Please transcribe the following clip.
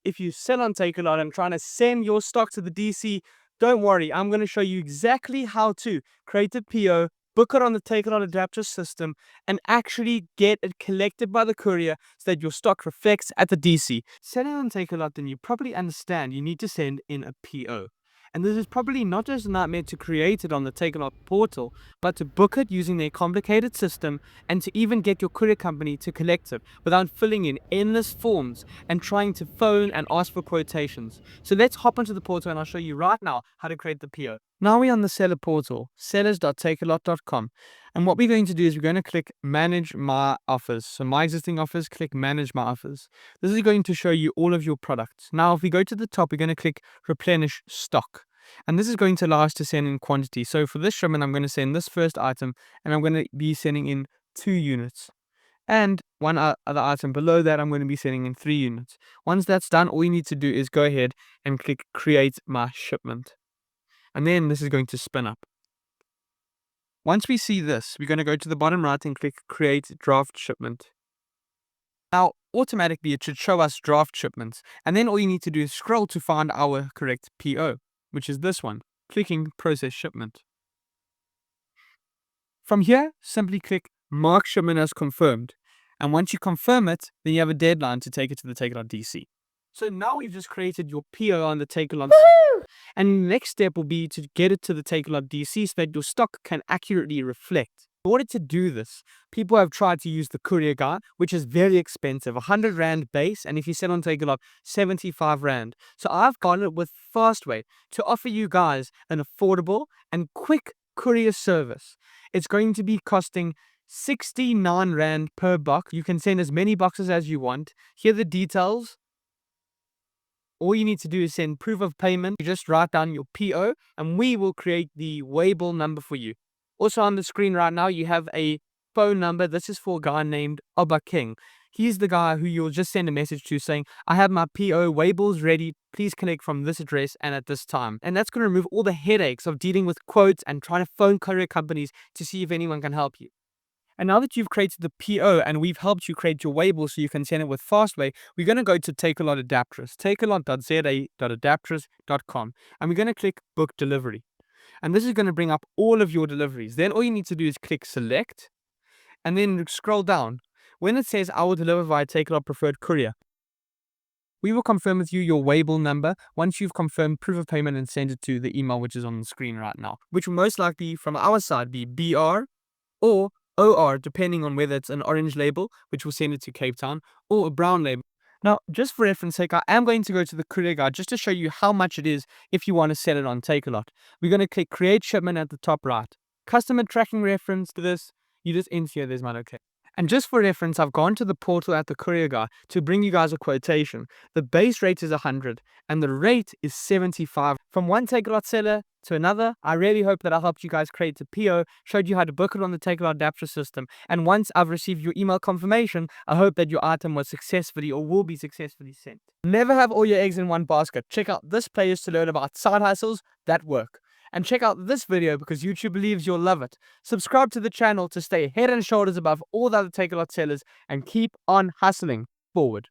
if you sell on Takealot and trying to send your stock to the DC, don't worry. I'm going to show you exactly how to create a PO, book it on the Takealot adapter system, and actually get it collected by the courier so that your stock reflects at the DC. Selling on Takealot, then you probably understand you need to send in a PO. And this is probably not just a nightmare to create it on the Takealot portal, but to book it using their complicated system and to even get your courier company to collect it without filling in endless forms and trying to phone and ask for quotations. So let's hop onto the portal and I'll show you right now how to create the PO. Now we're on the seller portal, sellers.takealot.com. And what we're going to do is we're going to click Manage My Offers. So my existing offers, click Manage My Offers. This is going to show you all of your products. Now, if we go to the top, we're going to click Replenish Stock. And this is going to allow us to send in quantity. So for this shipment, I'm going to send this first item and I'm going to be sending in 2 units. And one other item below that, I'm going to be sending in 3 units. Once that's done, all you need to do is go ahead and click Create My Shipment. And then this is going to spin up. Once we see this, we're going to go to the bottom right and click Create Draft Shipment. Now, automatically, it should show us draft shipments. And then all you need to do is scroll to find our correct PO, which is this one, clicking Process Shipment. From here, simply click Mark Shipment as confirmed. And once you confirm it, then you have a deadline to take it to the Takealot DC. So now we've just created your PO on the Takealot. And the next step will be to get it to the Takealot DC so that your stock can accurately reflect. In order to do this, people have tried to use the Courier Guy, which is very expensive, 100 Rand base, and if you sell on Takealot, 75 Rand. So I've gone it with Fastway to offer you guys an affordable and quick courier service. It's going to be costing 69 Rand per box. You can send as many boxes as you want. Here are the details. All you need to do is send proof of payment. You just write down your PO and we will create the weighable number for you. Also on the screen right now, you have a phone number. This is for a guy named Oba King. He's the guy who you'll just send a message to saying, I have my PO weighbles ready. Please collect from this address and at this time. And that's going to remove all the headaches of dealing with quotes and trying to phone courier companies to see if anyone can help you. And now that you've created the PO and we've helped you create your weighable so you can send it with Fastway, we're going to go to Takealot Adapters, takealot.za.adapters.com, and we're going to click Book Delivery. And this is going to bring up all of your deliveries. Then all you need to do is click Select, and then scroll down. When it says I will deliver via Takealot Preferred Courier, we will confirm with you your weighable number once you've confirmed proof of payment and sent it to the email which is on the screen right now, which will most likely from our side be BR or OR, depending on whether it's an orange label, which will send it to Cape Town, or a brown label. Now, just for reference sake, I am going to go to the Courier Guy just to show you how much it is if you want to sell it on Takealot. We're going to click Create Shipment at the top right. Customer tracking reference to this, you just enter here, there's my location. And just for reference, I've gone to the portal at the Courier Guy to bring you guys a quotation. The base rate is 100 and the rate is 75. From one Takealot seller to another, I really hope that I helped you guys create a PO, showed you how to book it on the Takealot adapter system. And once I've received your email confirmation, I hope that your item was successfully or will be successfully sent. Never have all your eggs in one basket. Check out this playlist to learn about side hustles that work. And check out this video because YouTube believes you'll love it. Subscribe to the channel to stay head and shoulders above all the other Takealot sellers and keep on hustling forward.